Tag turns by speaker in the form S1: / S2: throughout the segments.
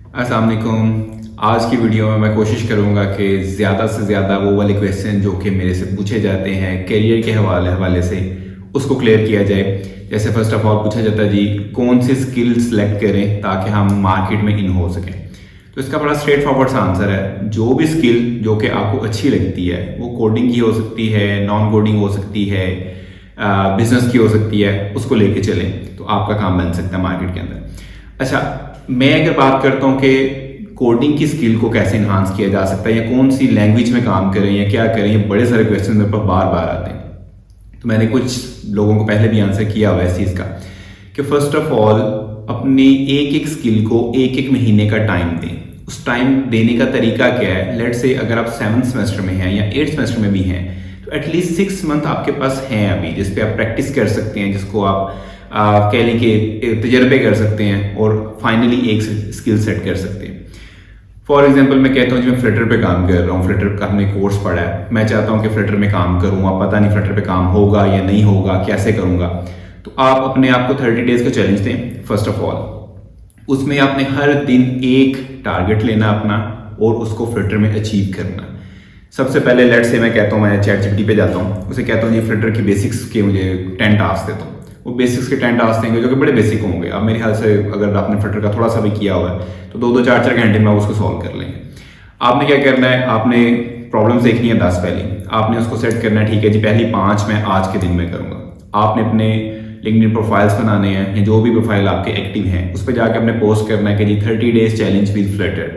S1: अस्सलाम वालेकुम। आज की वीडियो में मैं कोशिश करूंगा कि ज़्यादा से ज़्यादा वो वाले क्वेश्चन जो कि मेरे से पूछे जाते हैं करियर के हवाले से उसको क्लियर किया जाए। जैसे फर्स्ट ऑफ ऑल पूछा जाता है जी कौन सी स्किल सेलेक्ट करें ताकि हम मार्केट में इन हो सकें। तो इसका बड़ा स्ट्रेट फॉरवर्ड सा आंसर है, जो भी स्किल जो कि आपको अच्छी लगती है, वो कोडिंग की हो सकती है, नॉन कोडिंग हो सकती है, बिजनेस की हो सकती है, उसको लेके चलें तो आपका काम बन सकता है मार्केट के अंदर। अच्छा, मैं अगर बात करता हूँ कि कोडिंग की स्किल को कैसे इन्हांस किया जा सकता है या कौन सी लैंग्वेज में काम करें या क्या करें, ये बड़े सारे क्वेश्चन मेरे पास बार बार आते हैं। तो मैंने कुछ लोगों को पहले भी आंसर किया हुआ है इस चीज़ का कि फर्स्ट ऑफ ऑल अपनी एक एक स्किल को एक एक महीने का टाइम दें। उस टाइम देने का तरीका क्या है, लेट से अगर आप 7th सेमेस्टर में हैं या 8th सेमेस्टर में भी हैं तो एटलीस्ट 6 मंथ आपके पास हैं अभी, जिस पे आप प्रैक्टिस कर सकते हैं, जिसको आप कह लें कि तजर्बे कर सकते हैं और फाइनली एक स्किल सेट कर सकते हैं। फॉर एग्जाम्पल मैं कहता हूँ जी मैं फ्लटर पे काम कर रहा हूँ, फ्लटर का हमने कोर्स पढ़ा है, मैं चाहता हूँ कि फ्लटर में काम करूँ, अब पता नहीं फ्लटर पे काम होगा या नहीं होगा, कैसे करूँगा। तो आप अपने आप को 30 डेज का चैलेंज दें। फर्स्ट ऑफ ऑल उसमें आपने हर दिन एक टारगेट लेना अपना और उसको फ्लटर में अचीव करना। सबसे पहले लेट से मैं कहता हूँ, मैं चैट जीपीटी पे जाता हूँ, उसे कहता हूँ जी फ्लटर की बेसिक्स के मुझे 10 टास्क देता हूँ। वो बेसिक्स के 10 टास्क देंगे जो कि बड़े बेसिक होंगे। अब मेरे ख्याल से अगर आपने फ्लटर का थोड़ा सा भी किया हुआ है तो 2-2 4-4 घंटे में आप उसको सॉल्व कर लेंगे। आपने क्या करना है, आपने प्रॉब्लम्स देखनी है 10 पहले, आपने उसको सेट करना है, ठीक है जी पहली 5 मैं आज के दिन में करूँगा। आपने अपने लिंक्डइन प्रोफाइल्स बनाने हैं या जो भी प्रोफाइल आपके एक्टिव हैं उस पर जाकर अपने पोस्ट करना है कि जी 30 डेज चैलेंज विद फ्लटर।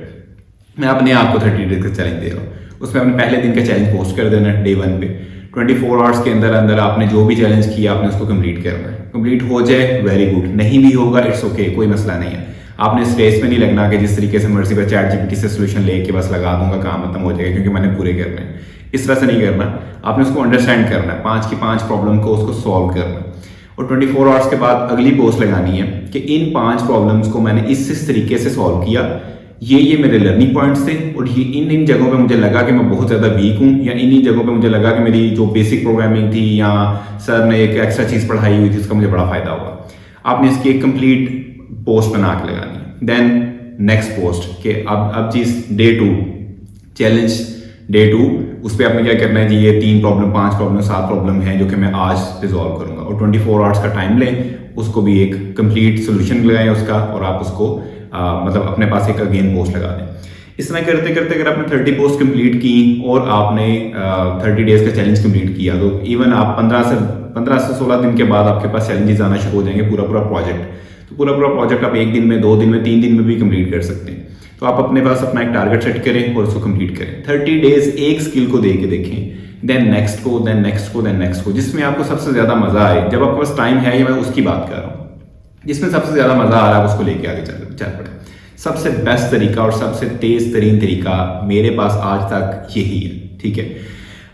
S1: मैं अपने आप को 30 डेज का चैलेंज दे रहा हूँ। उसमें अपने पहले दिन का चैलेंज पोस्ट कर देना है डे 1 पे। 24 आवर्स के अंदर अंदर आपने जो भी चैलेंज किया आपने उसको कंप्लीट करना है। कंप्लीट हो जाए वेरी गुड, नहीं भी होगा इट्स ओके, कोई मसला नहीं है। आपने इस रेस में नहीं लगना कि जिस तरीके से मर्जी पर चैट जीपीटी से सोल्यूशन लेके बस लगा दूंगा काम खत्म हो जाएगा क्योंकि मैंने पूरे करने हैं। इस तरह से नहीं करना, आपने उसको अंडरस्टैंड करना है, 5 की 5 प्रॉब्लम को उसको सॉल्व करना है और 24 आवर्स के बाद अगली पोस्ट लगानी है कि इन 5 प्रॉब्लम्स को मैंने इस तरीके से सॉल्व किया, ये मेरे लर्निंग पॉइंट्स थे और ये इन जगहों पे मुझे लगा कि मैं बहुत ज़्यादा वीक हूँ या इन जगहों पे मुझे लगा कि मेरी जो बेसिक प्रोग्रामिंग थी या सर ने एक एक्स्ट्रा चीज़ पढ़ाई हुई थी उसका मुझे बड़ा फायदा हुआ। आपने इसकी एक कंप्लीट पोस्ट बना के लगानी है। देन नेक्स्ट पोस्ट के अब चीज़ डे 2 चैलेंज डे 2 उस पर आपने क्या करना है जी, ये 3 प्रॉब्लम 5 प्रॉब्लम 7 प्रॉब्लम है जो कि मैं आज रिजॉल्व करूँगा और 24 आवर्स का टाइम लें, उसको भी एक कंप्लीट सोल्यूशन लगाएं उसका और आप उसको मतलब अपने पास एक अगेन पोस्ट लगा दें। इस तरह करते करते अगर आपने 30 पोस्ट कंप्लीट की और आपने 30 डेज का चैलेंज कंप्लीट किया तो इवन आप 15 से 16 दिन के बाद आपके पास चैलेंजेस आना शुरू हो जाएंगे। पूरा प्रोजेक्ट तो पूरा प्रोजेक्ट आप 1 दिन में 2 दिन में 3 दिन में भी कंप्लीट कर सकते हैं। तो आप अपने पास अपना एक टारगेट सेट करें और उसको कंप्लीट करें। 30 डेज एक स्किल को दे के देखें, देन नेक्स्ट को, देन नेक्स्ट को, देन नेक्स्ट को, जिसमें आपको सबसे ज्यादा मजा आए। जब आपके पास टाइम है, ये मैं उसकी बात कर रहा हूँ, जिसमें सबसे ज्यादा मजा आ रहा है उसको लेके आगे चल पड़े। सबसे बेस्ट तरीका और सबसे तेज तरीन तरीका मेरे पास आज तक यही है, ठीक है।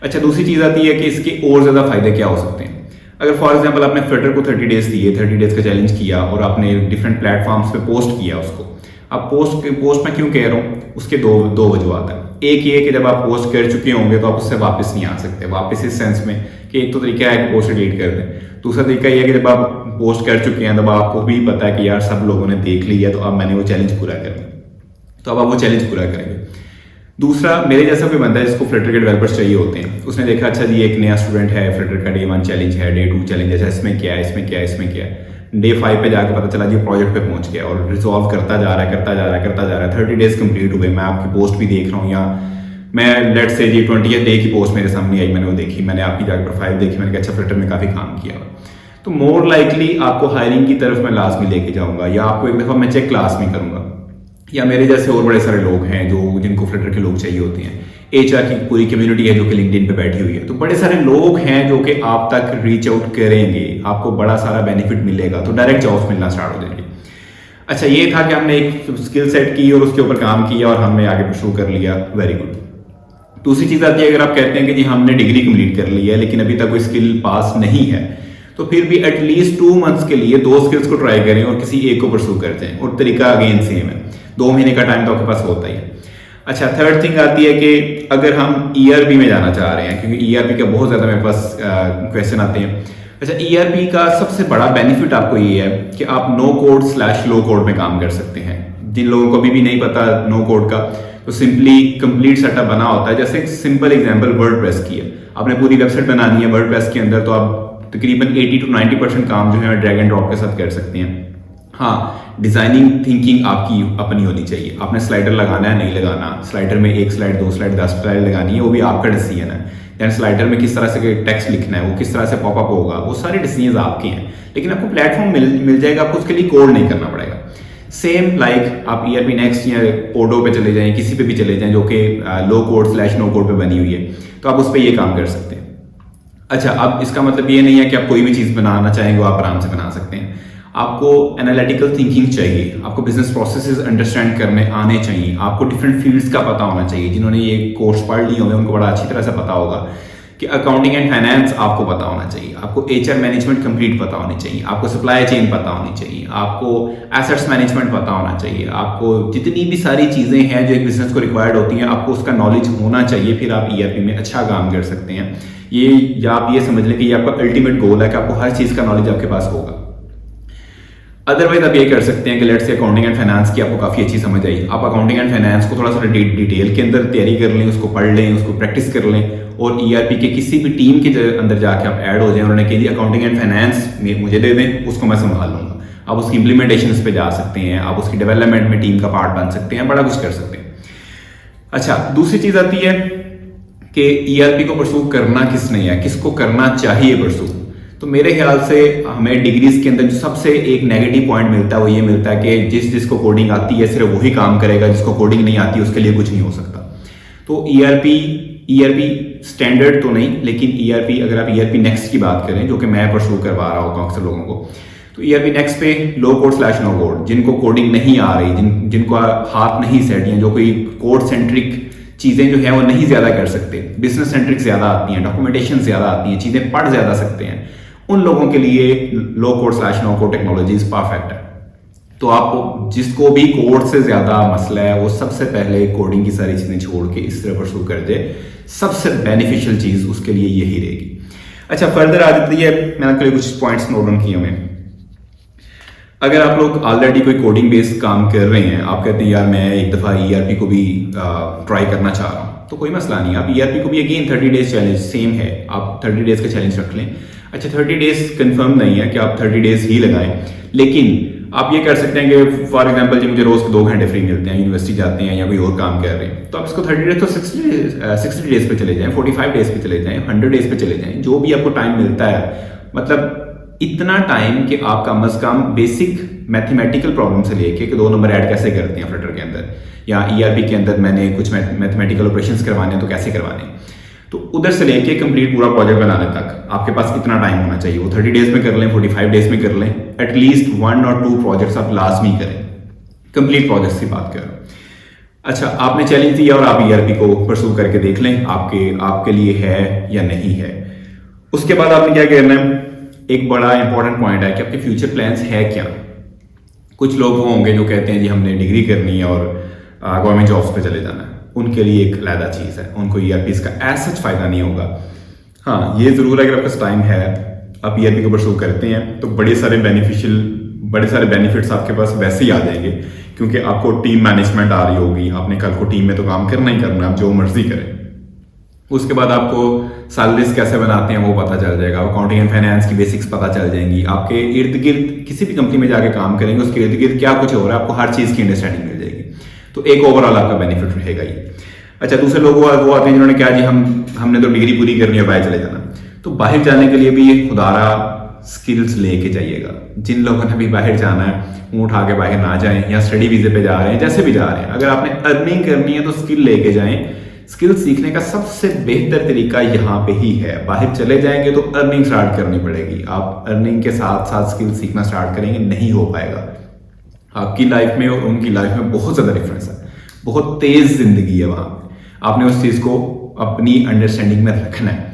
S1: अच्छा, दूसरी चीज आती है कि इसके और ज्यादा फायदे क्या हो सकते हैं। अगर फॉर एग्जांपल आपने फ्लटर को 30 डेज दिए, 30 डेज का चैलेंज किया और आपने डिफरेंट प्लेटफॉर्म्स पे पोस्ट किया उसको। अब पोस्ट में क्यों कह रहा हूँ, उसके दो वजूहत हैं। एक ये कि जब आप पोस्ट कर चुके होंगे तो आप उससे वापस नहीं आ सकते, वापस इस सेंस में कि एक तो तरीका है कि पोस्ट डिलीट कर दें, दूसरा तरीका यह है कि जब आप पोस्ट कर चुके हैं तब आपको भी पता है कि यार सब लोगों ने देख लिया तो अब मैंने वो चैलेंज पूरा करना, तो अब आप वो चैलेंज पूरा करेंगे। दूसरा, मेरे जैसा कोई बंदा है जिसको फ्लटर के डेवलपर्स चाहिए होते हैं, उसने देखा अच्छा जी एक नया स्टूडेंट है, फ्लटर का डे 1 चैलेंज है, डे 2 चैलेंज है, इसमें क्या है, इसमें क्या है, इसमें क्या है। डे 5 पे जाकर पता चला जी प्रोजेक्ट पे पहुंच गया और रिजॉल्व करता जा रहा है 30 डेज कंप्लीट हुए। मैं आपकी पोस्ट भी देख रहा हूँ या मैं लेट से जी 20th डे की पोस्ट मेरे सामने आई, मैंने वो देखी, मैंने आपकी जाकर प्रोफाइल देखी, मैंने कहा अच्छा फ्लटर में काफ़ी काम किया हुआ। तो मोर लाइकली आपको हायरिंग की तरफ मैं लाजमी लेके जाऊंगा या आपको एक दफ़ा मैं चेक क्लास में करूंगा या मेरे जैसे और बड़े सारे लोग हैं जो जिनको फ्लटर के लोग चाहिए होते हैं। HR की पूरी कम्युनिटी है जो कि लिंक्डइन पे बैठी हुई है, तो बड़े सारे लोग हैं जो कि आप तक रीच आउट करेंगे, आपको बड़ा सारा बेनिफिट मिलेगा, तो डायरेक्ट जॉब्स मिलना स्टार्ट हो जाएंगे। अच्छा, ये था कि हमने एक स्किल सेट की और उसके ऊपर काम किया और हमने आगे शुरू कर लिया, वेरी गुड। दूसरी चीज आती है, अगर आप कहते हैं कि जी हमने डिग्री कंप्लीट कर ली है लेकिन अभी तक कोई स्किल पास नहीं है, तो फिर भी एटलीस्ट 2 मंथ्स के लिए 2 स्किल्स को ट्राई करें और किसी एक को परसू करते हैं और तरीका अगेन सेम है। 2 महीने का टाइम तो आपके पास होता ही है। अच्छा, थर्ड थिंग आती है कि अगर हम ERP में जाना चाह रहे हैं, क्योंकि ERP का बहुत ज्यादा मेरे पास क्वेश्चन आते हैं। अच्छा, ERP का सबसे बड़ा बेनिफिट आपको ये है कि आप नो कोड / लो कोड में काम कर सकते हैं। जिन लोगों को अभी भी नहीं पता नो कोड का, तो सिंपली कंप्लीट सेटअप बना होता है। जैसे एक सिंपल एग्जांपल वर्डप्रेस की है, आपने पूरी वेबसाइट बनानी है वर्डप्रेस के अंदर, तो आप तकरीबन 80 to 90% काम जो है ड्रैग एंड ड्रॉप के साथ कर सकते हैं। हाँ, डिजाइनिंग थिंकिंग आपकी अपनी होनी चाहिए। आपने स्लाइडर लगाना है नहीं लगाना, स्लाइडर में 1 स्लाइड 2 स्लाइड 10 स्लाइड लगानी है, वो भी आपका डिसीजन है। दैन स्लाइडर में किस तरह से टेक्स्ट लिखना है, वो किस तरह से पॉपअप होगा, वो सारे डिसीजन आपके हैं। लेकिन आपको प्लेटफॉर्म मिल जाएगा, आपको उसके लिए कोड नहीं करना पड़ेगा। सेम लाइक आप ERP नेक्स्ट या ओडो पे चले जाएं, किसी पे भी चले जाएं जो कि लो कोड / नो कोड पे बनी हुई है, तो आप उस पर ये काम कर सकते हैं। अच्छा, अब इसका मतलब ये नहीं है कि आप कोई भी चीज़ बनाना चाहेंगे आप आराम से बना सकते हैं। आपको एनालिटिकल थिंकिंग चाहिए, आपको बिजनेस प्रोसेसेस अंडरस्टैंड करने आने चाहिए, आपको डिफरेंट फील्ड्स का पता होना चाहिए। जिन्होंने ये कोर्स पढ़ लिए होंगे उनको बड़ा अच्छी तरह से पता होगा कि अकाउंटिंग एंड फाइनेंस आपको पता होना चाहिए, आपको HR मैनेजमेंट कंप्लीट पता होनी चाहिए, आपको सप्लाई चेन पता होनी चाहिए, आपको एसेट्स मैनेजमेंट पता होना चाहिए, आपको जितनी भी सारी चीज़ें हैं जो एक बिजनेस को रिक्वायर्ड होती हैं आपको उसका नॉलेज होना चाहिए। फिर आप ERP में अच्छा काम कर सकते हैं। ये या आप ये समझ लें कि ये आपका अल्टीमेट गोल है कि आपको हर चीज़ का नॉलेज आपके पास होगा। अदरवाइज आप ये कर सकते हैं कि let's say accounting and finance की आपको काफ़ी अच्छी समझ आई, आप अकाउंटिंग एंड फाइनेंस को थोड़ा सा डिटेल के अंदर तैयारी कर लें, उसको पढ़ लें, उसको प्रैक्टिस कर लें, और ERP के किसी भी टीम के अंदर जाके आप ऐड हो जाएं। उन्होंने कह दिया अकाउंटिंग एंड फाइनेंस मुझे दे दें, उसको मैं संभाल लूँगा। आप उसकी इंप्लीमेंटेशन पे जा सकते हैं, आप उसकी डेवलपमेंट में टीम का पार्ट बन सकते हैं, बड़ा कुछ कर सकते हैं। अच्छा, दूसरी चीज़ आती है कि ERP को परसू करना किसने है, किसको करना चाहिए परसू। तो मेरे ख्याल से हमें डिग्रीज के अंदर जो सबसे एक नेगेटिव पॉइंट मिलता है वो ये मिलता है कि जिसको कोडिंग आती है सिर्फ वही काम करेगा, जिसको कोडिंग नहीं आती उसके लिए कुछ नहीं हो सकता। तो ERP स्टैंडर्ड तो नहीं, लेकिन ERP अगर आप ERP नेक्स्ट की बात करें जो कि मैं परसू करवा रहा होता हूँ अक्सर लोगों को, तो ERP नेक्स्ट पे लो कोड / नो कोड, जिनको कोडिंग नहीं आ रही, जिनको हाथ नहीं सेट हैं, जो कोई कोड सेंट्रिक चीज़ें जो है वो नहीं ज़्यादा कर सकते, बिजनेस सेंट्रिक ज़्यादा आती हैं, डॉक्यूमेंटेशन ज़्यादा आती हैं, चीज़ें पढ़ ज़्यादा सकते हैं, उन लोगों के लिए low code / no code technologies perfect है। तो आप जिसको भी कोड से ज़्यादा मसला है वो सबसे पहले कोडिंग की सारी चीज़ें छोड़ के इस तरह परसू कर दे, सबसे बेनिफिशियल चीज़ उसके लिए यही रहेगी। अच्छा, फर्दर आ जाती है, मैंने आपके लिए कुछ पॉइंट्स नोट डाउन किए हुए। अगर आप लोग ऑलरेडी कोई कोडिंग बेस्ड काम कर रहे हैं, आप कहते हैं यार मैं एक दफ़ा ERP को भी ट्राई करना चाह रहा हूँ, तो कोई मसला नहीं, आप ERP को भी अगेन 30 डेज चैलेंज सेम है, आप 30 डेज का चैलेंज रख लें। अच्छा, 30 डेज कंफर्म नहीं है कि आप 30 डेज ही लगाएं, लेकिन आप ये कर सकते हैं कि फॉर एग्जांपल जी मुझे रोज 2 घंटे फ्री मिलते हैं, यूनिवर्सिटी जाते हैं या कोई और काम कर रहे हैं, तो आप इसको 30 डेज तो 60 डेज पे चले जाएं, 45 डेज पे चले जाएं, 100 डेज पे चले जाएं, जो भी आपको टाइम मिलता है। मतलब इतना टाइम कि आप कम अज कम बेसिक मैथमेटिकल प्रॉब्लम से लेके कि 2 नंबर ऐड कैसे करते हैं फ्लटर के अंदर, या ERP के अंदर मैंने कुछ मैथमेटिकल ऑपरेशंस करवाने हैं तो कैसे करवाने, तो उधर से लेके कंप्लीट पूरा प्रोजेक्ट बनाने तक आपके पास इतना टाइम होना चाहिए। वो 30 डेज में कर लें, 45 डेज में कर लें, एटलीस्ट 1 और 2 प्रोजेक्ट्स आप लाजमी करें, कंप्लीट प्रोजेक्ट्स की बात कर रहा हूँ। अच्छा, आपने चैलेंज दिया और आप ERP को परसू करके देख लें आपके लिए है या नहीं है। उसके बाद आपने क्या करना है, एक बड़ा इंपॉर्टेंट पॉइंट है कि आपके फ्यूचर प्लान्स है क्या। कुछ लोग वो होंगे जो कहते हैं जी हमने डिग्री करनी है और गवर्नमेंट जॉब्स पे चले जाना है, उनके लिए एक अलग चीज़ है, उनको ERP का ऐसा फायदा नहीं होगा। हाँ, ये ज़रूर है अगर आपके पास टाइम है, आप ERP को परसू करते हैं तो बड़े सारे बेनिफिट्स आपके पास वैसे ही आ जाएंगे, क्योंकि आपको टीम मैनेजमेंट आ रही होगी, आपने कल को टीम में तो काम करना ही करना है, आप जो मर्जी करें। उसके बाद आपको सैलरीज कैसे बनाते हैं वो पता चल जाएगा, अकाउंटिंग एंड फाइनेंस की बेसिक्स पता चल जाएंगी, आपके इर्द गिर्द किसी भी कंपनी में जाके काम करेंगे उसके इर्द गिर्द क्या कुछ हो रहा है आपको हर चीज़ की अंडरस्टैंडिंग मिल जाएगी, तो एक ओवरऑल आपका बेनिफिट रहेगा ही। अच्छा, दूसरे लोग वो आते हैं जिन्होंने कहा जी हमने तो डिग्री पूरी करनी है, बाहर चले जाना, तो बाहर जाने के लिए भी ये खुदारा स्किल्स लेके जाइएगा। जिन लोगों ने भी बाहर जाना है वो उठा के बाहर ना जाएं, या स्टडी वीजे पे जा रहे हैं, जैसे भी जा रहे हैं, अगर आपने अर्निंग करनी है तो स्किल लेके जाएं। स्किल सीखने का सबसे बेहतर तरीका यहाँ पे ही है, बाहर चले जाएंगे तो अर्निंग स्टार्ट करनी पड़ेगी, आप अर्निंग के साथ साथ स्किल सीखना स्टार्ट करेंगे नहीं हो पाएगा। आपकी लाइफ में और उनकी लाइफ में बहुत ज़्यादा डिफरेंस है, बहुत तेज़ जिंदगी है वहाँ, आपने उस चीज़ को अपनी अंडरस्टैंडिंग में रखना है।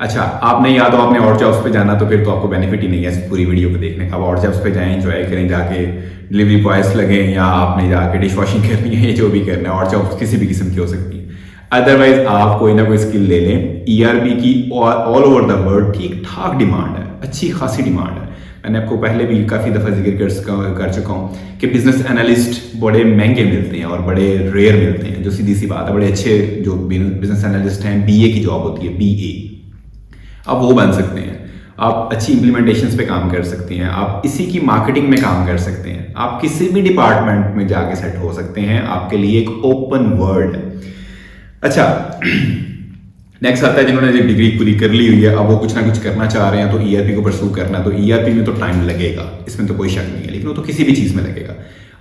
S1: अच्छा, आपने या तो आपने और जॉब्स पे जाना तो फिर तो आपको बेनिफिट ही नहीं है इस पूरी वीडियो को देखने का। आप और जॉब्स पे जाएं, एंजॉय करें, जाके डिलीवरी बॉयज लगें, या आपने जाके डिश वॉशिंग करनी है, जो भी करना है, और जॉब्स किसी भी किस्म की हो सकती है। अदरवाइज आप कोई ना कोई स्किल ले लें। ERP की ऑल ओवर द वर्ल्ड ठीक ठाक डिमांड है, अच्छी खासी डिमांड है। मैंने आपको पहले भी काफ़ी दफ़ा जिक्र कर चुका हूँ कि बिजनेस एनालिस्ट बड़े महंगे मिलते हैं और बड़े रेयर मिलते हैं, जो सीधी सी बात है। बड़े अच्छे जो बिजनेस एनालिस्ट हैं, BA की जॉब होती है, BA, आप वो बन सकते हैं। आप अच्छी इम्प्लीमेंटेशंस पे काम कर सकते हैं, आप इसी की मार्केटिंग में काम कर सकते हैं, आप किसी भी डिपार्टमेंट में जाके सेट हो सकते हैं। आपके लिए एक ओपन वर्ल्ड है। अच्छा, नेक्स्ट आता है जिन्होंने डिग्री पूरी कर ली हुई है, अब वो कुछ ना कुछ करना चाह रहे हैं, तो ERP को परस्यू करना है। तो ERP में तो टाइम लगेगा, इसमें तो कोई शक नहीं है, लेकिन वो तो किसी भी चीज़ में लगेगा।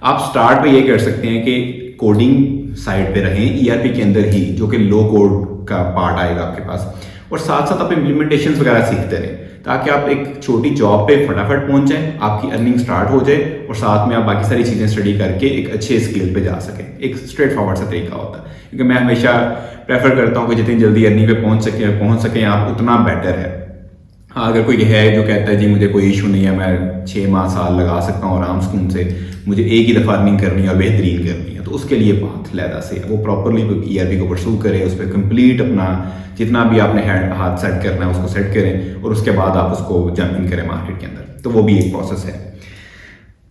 S1: आप स्टार्ट पे ये कर सकते हैं कि कोडिंग साइड पे रहें ERP के अंदर ही, जो कि लो कोड का पार्ट आएगा आपके पास, और साथ साथ आप इम्प्लीमेंटेशन वगैरह सीखते रहें, ताकि आप एक छोटी जॉब पे फटाफट पहुंच जाएं, आपकी अर्निंग स्टार्ट हो जाए और साथ में आप बाकी सारी चीज़ें स्टडी करके एक अच्छे स्किल पे जा सकें। एक स्ट्रेट फॉरवर्ड सा तरीका होता है, क्योंकि मैं हमेशा प्रेफर करता हूँ कि जितनी जल्दी अर्निंग पे पहुंच सकें आप, उतना बेटर है। हाँ, अगर कोई है जो कहता है जी मुझे कोई इशू नहीं है, मैं 6 माह साल लगा सकता हूँ आराम सुकून से, मुझे एक ही दफ़ा अर्निंग करनी है और बेहतरीन करनी है, तो उसके लिए बात लहदा से वो प्रॉपरली ERP को परस्यू करें, उस पर कंप्लीट अपना जितना भी आपने हाथ सेट करना है उसको सेट करें, और उसके बाद आप उसको जंपिंग करें मार्केट के अंदर। तो वो भी एक प्रोसेस है।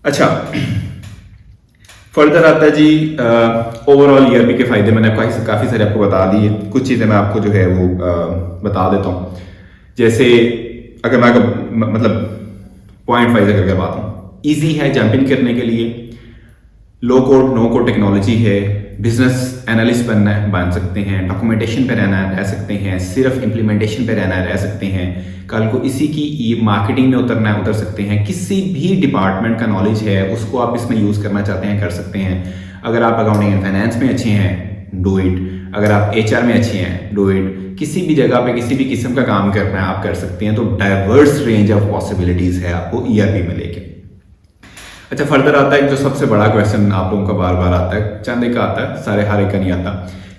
S1: अच्छा, फर्दर आता है जी ओवरऑल ERP के फ़ायदे। मैंने काफ़ी सारे आपको बता दिए, कुछ चीज़ें मैं आपको जो है वो बता देता हूँ। जैसे अगर मैं मतलब पॉइंट वाइज अगर बात हूँ, ईजी है जंपिंग करने के लिए, low code no code technology है, बिजनेस एनालिस्ट बन सकते हैं, डॉक्यूमेंटेशन पे रह सकते हैं, सिर्फ इम्प्लीमेंटेशन पे रह सकते हैं, कल को इसी की मार्केटिंग में उतर सकते हैं। किसी भी डिपार्टमेंट का नॉलेज है उसको आप इसमें यूज़ करना चाहते हैं, कर सकते हैं। अगर आप अकाउंटिंग एंड फाइनेंस में अच्छे हैं, डू इट। अगर आप HR में अच्छे हैं, डू इट। किसी भी जगह पे किसी भी किस्म का काम करना है आप कर सकते हैं। तो डाइवर्स रेंज ऑफ पॉसिबिलिटीज़ है आपको ERP में लेके। अच्छा, फर्दर आता है जो सबसे बड़ा क्वेश्चन आप लोगों का बार बार आता है, चंद एक आता है, सारे हर एक का नहीं आता,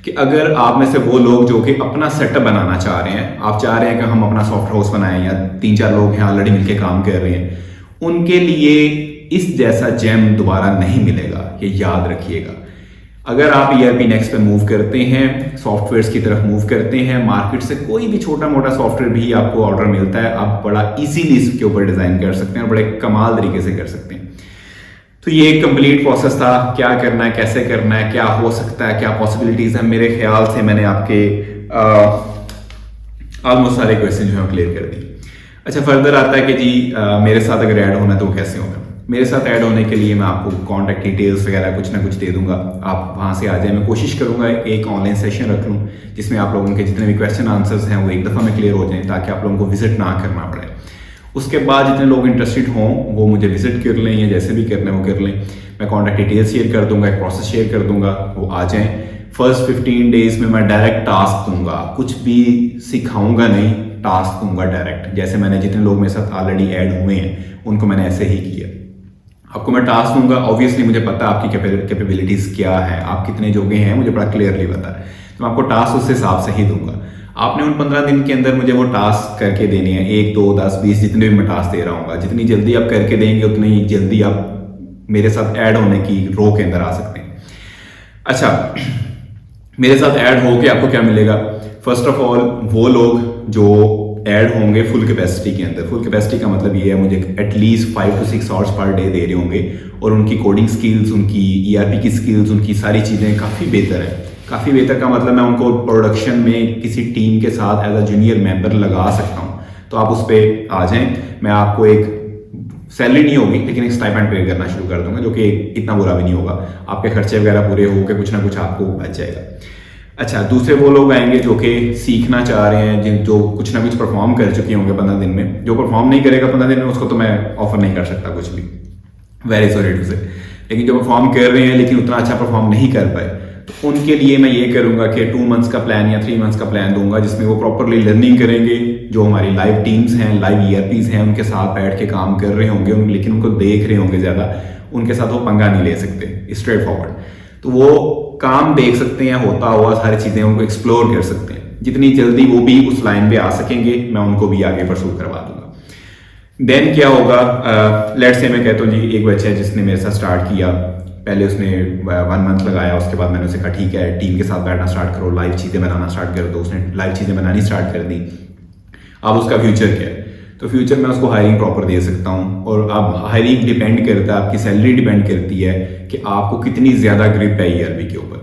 S1: कि अगर आप में से वो लोग जो कि अपना सेटअप बनाना चाह रहे हैं, आप चाह रहे हैं कि हम अपना सॉफ्ट हाउस बनाएं, या 3-4 लोग हैं ऑलरेडी मिलके काम कर रहे हैं, उनके लिए इस जैसा जेम दोबारा नहीं मिलेगा, ये याद रखिएगा। अगर आप ERP नेक्स्ट पे मूव करते हैं, सॉफ्टवेयर्स की तरफ मूव करते हैं, मार्केट से कोई भी छोटा मोटा सॉफ्टवेयर भी आपको ऑर्डर मिलता है, आप बड़ा इजीली इसके ऊपर डिजाइन कर सकते हैं और बड़े कमाल तरीके से कर सकते हैं। तो ये एक कंप्लीट प्रोसेस था, क्या करना है, कैसे करना है, क्या हो सकता है, क्या पॉसिबिलिटीज है। मेरे ख्याल से मैंने आपके ऑलमोस्ट सारे क्वेश्चन जो है क्लियर कर दिए। अच्छा, फर्दर आता है कि जी मेरे साथ अगर ऐड होना है तो कैसे होगा। मेरे साथ ऐड होने के लिए मैं आपको कॉन्टैक्ट डिटेल्स वगैरह कुछ ना कुछ दे दूंगा, आप वहाँ से आ जाए। मैं कोशिश करूंगा एक ऑनलाइन सेशन रख लूँ जिसमें आप लोगों के जितने भी क्वेश्चन आंसर्स हैं वो एक दफ़ा में क्लियर हो जाएं, ताकि आप लोगों को विजिट ना करना पड़े। उसके बाद जितने लोग इंटरेस्टेड हों वो मुझे विजिट कर लें, या जैसे भी करना है वो कर लें। मैं कॉन्टैक्ट डिटेल्स शेयर कर दूंगा, एक प्रोसेस शेयर कर दूंगा, वो आ जाएं। फर्स्ट 15 डेज में मैं डायरेक्ट टास्क दूंगा, कुछ भी सिखाऊंगा नहीं, टास्क दूंगा डायरेक्ट। जैसे मैंने जितने लोग मेरे साथ ऑलरेडी ऐड हुए हैं उनको मैंने ऐसे ही किया। आपको मैं टास्क दूंगा, ऑब्वियसली मुझे पता है आपकी कैपेबिलिटीज क्या है, आप कितने जोगे हैं, मुझे बड़ा क्लियरली पता है, तो मैं आपको टास्क उस हिसाब से ही दूंगा। आपने उन 15 दिन के अंदर मुझे वो टास्क करके देने हैं, 1, 2, 10, 20 जितने भी मैं टास्क दे रहा हूँ। जितनी जल्दी आप करके देंगे उतनी जल्दी आप मेरे साथ ऐड होने की रो के अंदर आ सकते हैं। अच्छा, मेरे साथ ऐड होके आपको क्या मिलेगा? फर्स्ट ऑफ ऑल वो लोग जो ऐड होंगे फुल कैपेसिटी के अंदर। फुल कैपेसिटी का मतलब ये है मुझे at least 5 to 6 hours per day they रहे होंगे, और उनकी कोडिंग स्किल्स, उनकी ERP की स्किल्स, उनकी सारी चीज़ें काफ़ी बेहतर है। काफ़ी बेहतर का मतलब मैं उनको प्रोडक्शन में किसी टीम के साथ एज अ जूनियर मेंबर लगा सकता हूँ। तो आप उस पर आ जाएं, मैं आपको एक सैलरी नहीं होगी लेकिन एक स्टाइपेंड पे करना शुरू कर दूंगा, जो कि इतना बुरा भी नहीं होगा। आपके खर्चे वगैरह पूरे होकर कुछ ना कुछ आपको बच जाएगा। अच्छा, दूसरे वो लोग आएंगे जो कि सीखना चाह रहे हैं, जो कुछ ना कुछ परफॉर्म कर चुके होंगे 15 दिन में। जो परफॉर्म नहीं करेगा 15 दिन में उसको तो मैं ऑफर नहीं कर सकता कुछ भी, वेरी सॉरी टू से। लेकिन जो परफॉर्म कर रहे हैं लेकिन उतना अच्छा परफॉर्म नहीं कर पाए, तो उनके लिए मैं ये करूंगा कि 2 मंथ्स का प्लान या 3 मंथ्स का प्लान दूंगा, जिसमें वो प्रॉपरली लर्निंग करेंगे। जो हमारी लाइव टीम्स हैं, लाइव ERPs हैं, उनके साथ बैठ के काम कर रहे होंगे, लेकिन उनको देख रहे होंगे ज़्यादा, उनके साथ वो पंगा नहीं ले सकते, स्ट्रेट फॉरवर्ड। तो वो काम देख सकते हैं, होता हुआ सारी चीज़ें उनको एक्सप्लोर कर सकते हैं। जितनी जल्दी वो भी उस लाइन पे आ सकेंगे, मैं उनको भी आगे परसू करवा दूंगा। देन क्या होगा, लेट्स से मैं कहता हूँ जी एक बच्चा है जिसने मेरे साथ स्टार्ट किया, पहले उसने 1 मंथ लगाया, उसके बाद मैंने उसे कहा ठीक है टीम के साथ बैठना स्टार्ट करो, लाइव चीज़ें बनाना स्टार्ट कर दो। उसने लाइव चीज़ें बनानी स्टार्ट कर दी। अब उसका फ्यूचर क्या है? तो फ्यूचर में उसको हायरिंग प्रॉपर दे सकता हूँ। और अब हायरिंग डिपेंड करता है, आपकी सैलरी डिपेंड करती है कि आपको कितनी ज़्यादा ग्रिप है ERP के ऊपर।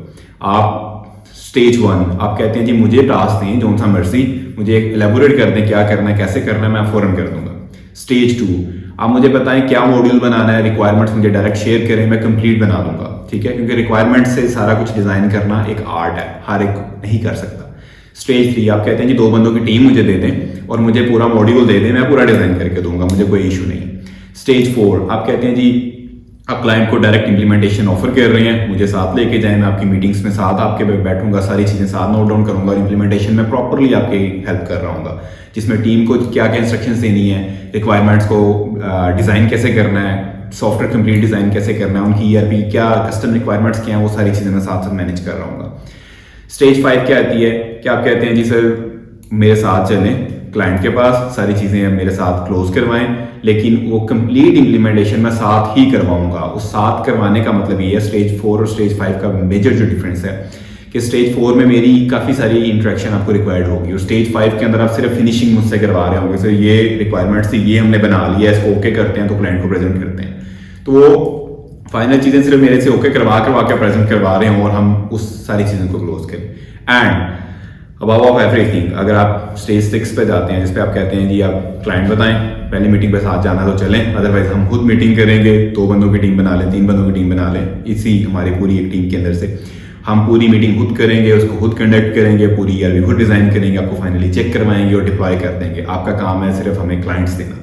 S1: आप स्टेज 1 आप कहते हैं जी मुझे टास्क दें जो सा मर्जी, मुझे एलेबोरेट कर दें क्या करना है कैसे करना है, मैं फ़ौरन कर दूंगा। स्टेज 2 आप मुझे बताएं क्या मॉड्यूल बनाना है, रिक्वायरमेंट्स मुझे डायरेक्ट शेयर करें, मैं कंप्लीट बना दूंगा, ठीक है, क्योंकि रिक्वायरमेंट से सारा कुछ डिज़ाइन करना एक आर्ट है, हर एक नहीं कर सकता। स्टेज 3 आप कहते हैं जी 2 बंदों की टीम मुझे दे दें और मुझे पूरा मॉड्यूल दे दें, मैं पूरा डिज़ाइन करके दूंगा, मुझे कोई इशू नहीं। स्टेज 4 आप कहते हैं जी आप क्लाइंट को डायरेक्ट इंप्लीमेंटेशन ऑफर कर रहे हैं, मुझे साथ लेके जाएं, मैं आपकी मीटिंग्स में साथ आपके बैठूंगा, सारी चीज़ें साथ नोट डाउन करूंगा और इंप्लीमेंटेशन में प्रॉपरली आपकी हेल्प कर रहा हूँ, जिसमें टीम को क्या क्या इंस्ट्रक्शंस देनी है, रिक्वायरमेंट्स को डिज़ाइन कैसे करना है, सॉफ्टवेयर कंप्लीट डिज़ाइन कैसे करना है, उनकी ERP क्या कस्टम रिक्वायरमेंट्स क्या हैं, वो सारी चीज़ें मैं साथ साथ मैनेज कर रहा हूँ। स्टेज 5 क्या आती है कि आप कहते हैं जी सर मेरे साथ चलें क्लाइंट के पास, सारी चीज़ें मेरे साथ क्लोज करवाएं, लेकिन वो कंप्लीट इंप्लीमेंटेशन मैं साथ ही करवाऊंगा। उस साथ करवाने का मतलब ये है, स्टेज 4 और स्टेज 5 का मेजर जो डिफरेंस है कि स्टेज 4 में मेरी काफ़ी सारी इंटरेक्शन आपको रिक्वायर्ड होगी और स्टेज 5 के अंदर आप सिर्फ फिनिशिंग मुझसे करवा रहे होंगे, सर ये रिक्वायरमेंट्स थी, ये हमने बना लिया, इसको ओके करते हैं तो क्लाइंट को प्रेजेंट करते हैं, तो वो फाइनल चीज़ें सिर्फ मेरे से ओके करवा के प्रेजेंट करवा रहे हों और हम उस सारी चीज़ों को क्लोज करें। एंड अबव ऑफ एवरीथिंग अगर आप स्टेज 6 पे जाते हैं, जिस पे आप कहते हैं जी आप क्लाइंट बताएं, पहली मीटिंग पे साथ जाना तो चलें, अदरवाइज हम खुद मीटिंग करेंगे, 2 बंदों की टीम बना लें, 3 बंदों की टीम बना लें, इसी हमारी पूरी एक टीम के अंदर से हम पूरी मीटिंग खुद करेंगे, उसको खुद कंडक्ट करेंगे, पूरी ERP खुद डिज़ाइन करेंगे, आपको फाइनली चेक करवाएंगे और डिप्लॉय कर देंगे। आपका काम है सिर्फ हमें क्लाइंट्स देना।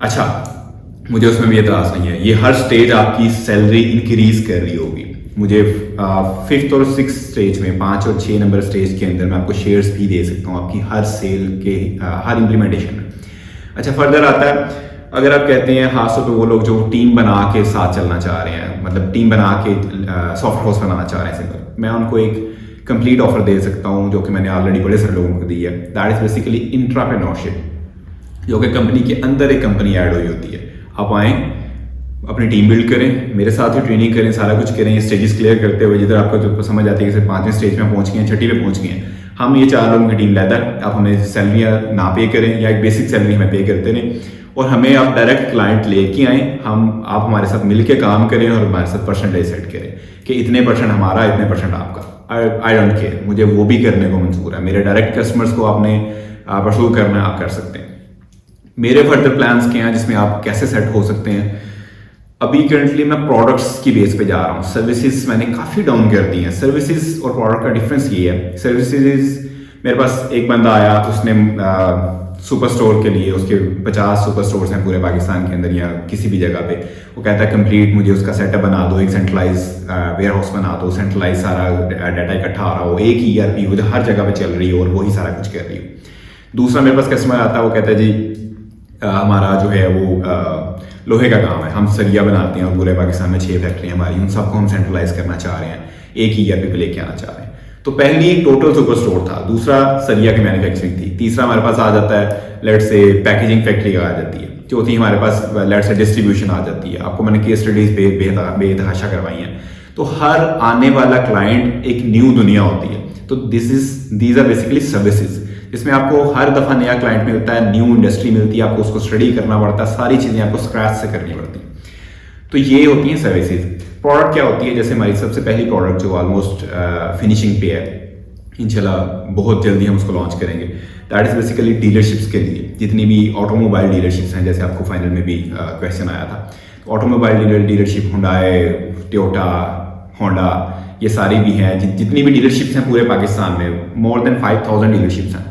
S1: अच्छा, मुझे उसमें भी एतराज़ नहीं है, ये हर स्टेज आपकी सैलरी इंक्रीज कर रही होगी। मुझे 5th और 6th स्टेज में 5 और 6 नंबर स्टेज के अंदर मैं आपको शेयर्स भी दे सकता हूँ आपकी हर सेल के हर इम्प्लीमेंटेशन में। अच्छा, फर्दर आता है अगर आप कहते हैं खासतौर पर वो लोग जो टीम बना के साथ चलना चाह रहे हैं, मतलब टीम बना के सॉफ्ट हाउस बनाना चाह रहे हैं सिंपल, मैं उनको एक कंप्लीट ऑफर दे सकता हूँ जो कि मैंने ऑलरेडी बड़े सारे लोगों को दी है। दैट इज बेसिकली इंट्राप्रेन्योरशिप, जो कि कंपनी के अंदर एक कंपनी ऐड हुई होती है। आप आएँ, अपनी टीम बिल्ड करें, मेरे साथ ही ट्रेनिंग करें, सारा कुछ करें, ये स्टेजेस क्लियर करते हुए जिधर आपको जो समझ आती है कि 5वें स्टेज में पहुंच गए हैं, 6ठी पे पहुंच गए हैं, हम ये 4 लोगों की टीम लेदर, आप हमें सैलरियाँ ना पे करें या एक बेसिक सैलरी हमें पे करते रहें और हमें आप डायरेक्ट क्लाइंट लेके आएँ, आप हमारे साथ मिल के काम करें और हमारे साथ परसेंटेज सेट करें कि इतने % हमारा, इतने % आपका। आई डोंट केयर, मुझे वो भी करने को मंजूर है। मेरे डायरेक्ट कस्टमर्स को आपने परसू करना है, आप कर सकते हैं। मेरे फर्दर प्लान्स क्या हैं जिसमें आप कैसे सेट हो सकते हैं। अभी करंटली मैं प्रोडक्ट्स की बेस पे जा रहा हूँ, सर्विसेज मैंने काफ़ी डाउन कर दी हैं। सर्विसेज और प्रोडक्ट का डिफरेंस ये है, सर्विसेज मेरे पास एक बंदा आया, उसने सुपर स्टोर के लिए, उसके 50 सुपर स्टोर्स हैं पूरे पाकिस्तान के अंदर या किसी भी जगह पे, वो कहता है कंप्लीट मुझे उसका सेटअप बना दो, एक सेंट्रलाइज वेयर हाउस बना दो, सेंट्रलाइज सारा डाटा इकट्ठा हो रहा हो, एक ही ERP हो जो हर जगह पे चल रही हो और वही सारा कुछ कर रही हो। दूसरा मेरे पास कस्टमर आता है, वो कहता है जी हमारा जो है वो लोहे का काम है, हम सरिया बनाते हैं और पूरे पाकिस्तान में 6 फैक्ट्रियाँ हमारी, उन सबको हम सेंट्रलाइज करना चाह रहे हैं, एक ही ERP पे लेके आना चाह रहे हैं। तो पहली टोटल सुपर स्टोर था, दूसरा सरिया की मैन्युफैक्चरिंग थी, तीसरा हमारे पास आ जाता है लेट से पैकेजिंग फैक्ट्री आ जाती है, चौथी हमारे पास लेट से डिस्ट्रीब्यूशन आ जाती है। आपको मैंने केस स्टडीज बेतहाशा करवाई हैं। तो हर आने वाला क्लाइंट एक न्यू दुनिया होती है। तो दीज आर बेसिकली सर्विसेज, जिसमें आपको हर दफ़ा नया क्लाइंट मिलता है, न्यू इंडस्ट्री मिलती है, आपको उसको स्टडी करना पड़ता है, सारी चीज़ें आपको स्क्रैच से करनी पड़ती हैं। तो ये होती हैं सर्विसेज। प्रोडक्ट क्या होती है, जैसे हमारी सबसे पहली प्रोडक्ट जो ऑलमोस्ट फिनिशिंग पे है, इंशाल्लाह बहुत जल्दी हम उसको लॉन्च करेंगे। दैट इज़ बेसिकली डीलरशिप्स के लिए, जितनी भी ऑटोमोबाइल डीलरशिप्स हैं, जैसे आपको फाइनल में भी क्वेश्चन आया था, तो automobile dealership Hyundai, Toyota, Honda, ये सारी भी हैं, जितनी भी डीलरशिप्स हैं पूरे पाकिस्तान में, मोर देन 5000 डीलरशिप्स हैं।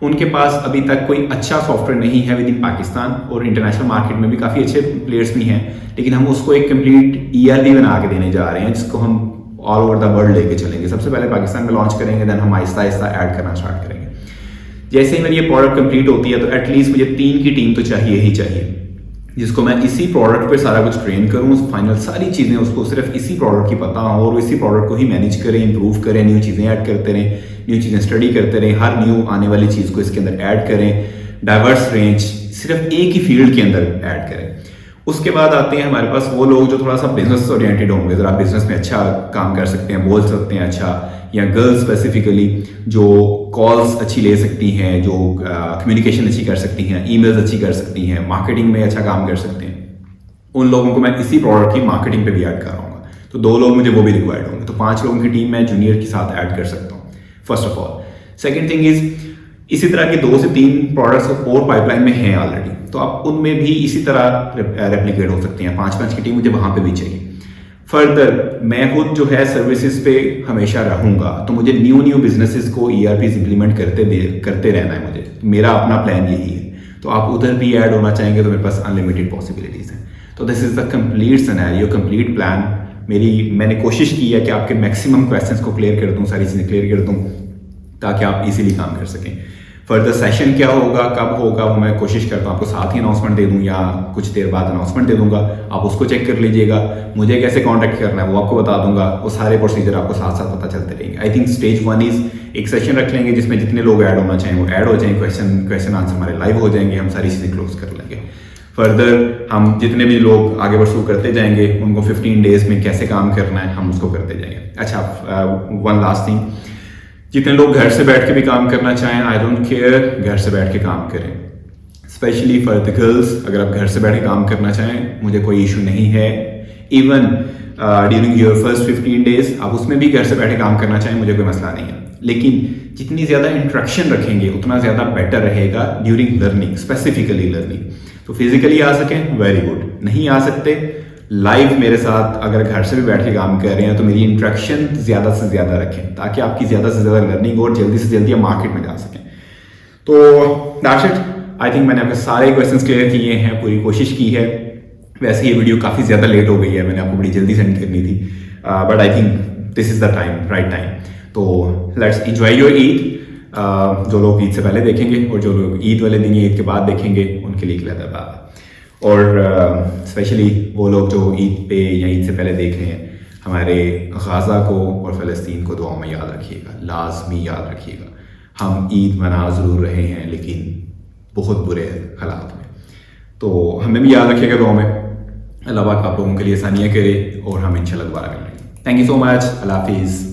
S1: उनके पास अभी तक कोई अच्छा सॉफ्टवेयर नहीं है विद इन पाकिस्तान, और इंटरनेशनल मार्केट में भी काफ़ी अच्छे प्लेयर्स भी हैं, लेकिन हम उसको एक कंप्लीट ERP बना के देने जा रहे हैं, जिसको हम ऑल ओवर द वर्ल्ड लेके चलेंगे। सबसे पहले पाकिस्तान में लॉन्च करेंगे, देन हम आहिस्ता आहिस्ता ऐड करना स्टार्ट करेंगे। जैसे ही मेरी ये प्रोडक्ट कंप्लीट होती है तो एटलीस्ट मुझे 3 की टीम तो चाहिए ही चाहिए, जिसको मैं इसी प्रोडक्ट पे सारा कुछ ट्रेन करूँ, फाइनल सारी चीज़ें उसको सिर्फ इसी प्रोडक्ट की पता हो और इसी प्रोडक्ट को ही मैनेज करें, इंप्रूव करें, न्यू चीज़ें ऐड करते रहें, न्यू चीज़ें स्टडी करते रहें, हर न्यू आने वाली चीज़ को इसके अंदर ऐड करें, डाइवर्स रेंज सिर्फ एक ही फील्ड के अंदर ऐड करें। उसके बाद आते हैं हमारे पास वो लोग जो थोड़ा सा बिजनेस ओरिएंटेड होंगे, ज़रा बिजनेस में अच्छा काम कर सकते हैं, बोल सकते हैं अच्छा, या गर्ल्स स्पेसिफिकली जो कॉल्स अच्छी ले सकती हैं, जो कम्युनिकेशन अच्छी कर सकती हैं, ईमेल्स अच्छी कर सकती हैं, मार्केटिंग में अच्छा काम कर सकते हैं, उन लोगों को मैं इसी प्रोडक्ट की मार्केटिंग पे भी ऐड कर रहा हूँ। तो 2 लोग मुझे वो भी रिक्वायर्ड होंगे, तो 5 लोगों की टीम मैं जूनियर के साथ ऐड कर सकता हूँ, first of all. Second thing is, इसी तरह के 2 से 3 प्रोडक्ट्स और पाइपलाइन में हैं ऑलरेडी, तो आप उनमें भी इसी तरह रेप्लिकेट हो सकते हैं। 5-5 की टीम मुझे वहां पे भी चाहिए। फर्दर मैं खुद जो है सर्विसेज पे हमेशा रहूंगा, तो मुझे न्यू बिजनेसेस को ERPs इंप्लीमेंट करते रहना है। मुझे मेरा अपना प्लान यही है, तो आप उधर भी ऐड होना चाहेंगे तो मेरे पास अनलिमिटेड पॉसिबिलिटीज हैं। तो this is the complete scenario, complete plan. मैंने कोशिश की है कि आपके मैक्सिमम क्वेश्चंस को क्लियर कर दूं, सारी चीज़ें क्लियर कर दूं, ताकि आप इजीली काम कर सकें। फर्दर सेशन क्या होगा, कब होगा, वो मैं कोशिश करता हूँ आपको साथ ही अनाउंसमेंट दे दूँ, या कुछ देर बाद अनाउंसमेंट दे दूंगा, आप उसको चेक कर लीजिएगा। मुझे कैसे कांटेक्ट करना है वो आपको बता दूंगा, वो सारे प्रोसीजर आपको साथ साथ पता चलते रहेंगे। आई थिंक स्टेज 1 इज एक सेशन रख लेंगे जिसमें जितने लोग ऐड होना चाहें वो ऐड हो जाएंगे, क्वेश्चन आंसर हमारे लाइव हो जाएंगे, हम सारी चीज़ें क्लोज कर लेंगे। फर्दर हम जितने भी लोग आगे परस्यू करते जाएंगे, उनको 15 डेज में कैसे काम करना है हम उसको करते जाएंगे। अच्छा, वन लास्ट थिंग, जितने लोग घर से बैठ के भी काम करना चाहें, आई डोंट केयर, घर से बैठ के काम करें। स्पेशली फॉर द गर्ल्स, अगर आप घर से बैठ के काम करना चाहें मुझे कोई इशू नहीं है। Even during your first 15 days आप उसमें भी घर से बैठ के काम करना चाहें, मुझे कोई मसला नहीं है। लेकिन जितनी ज़्यादा इंट्रैक्शन रखेंगे उतना ज़्यादा बेटर रहेगा ड्यूरिंग लर्निंग, स्पेसिफिकली लर्निंग। तो फिजिकली आ सकें वेरी गुड, नहीं आ सकते लाइव मेरे साथ अगर घर से भी बैठ के काम कर रहे हैं तो मेरी इंट्रैक्शन ज़्यादा से ज़्यादा रखें, ताकि आपकी ज़्यादा से ज़्यादा लर्निंग और जल्दी से जल्दी आप मार्केट में जा सकें। तो दैट्स इट। आई थिंक मैंने आपके सारे क्वेश्चंस क्लियर किए हैं, पूरी कोशिश की है। वैसे ये वीडियो काफ़ी ज़्यादा लेट हो गई है, मैंने आपको बड़ी जल्दी सेंड करनी थी, but I think this is the time, right time. तो लेट्स एंजॉय योर ईद। जो लोग ईद से पहले देखेंगे और जो लोग ईद वाले दिन ईद के बाद देखेंगे उनके लिए खिलाता, और स्पेशली वो लोग जो ईद पे या ईद से पहले देख रहे हैं, हमारे गाज़ा को और फ़लस्तीन को दुआ में याद रखिएगा, लाजमी याद रखिएगा। हम ईद मना ज़रूर रहे हैं लेकिन बहुत बुरे हालात में, तो हमें भी याद रखिएगा दुआ में। अल्लाह पाक आप लोगों के लिए आसानियाँ करे और हम इंशाल्लाह दोबारा मिलेंगे। थैंक यू सो मच, अल्लाह हाफिज़।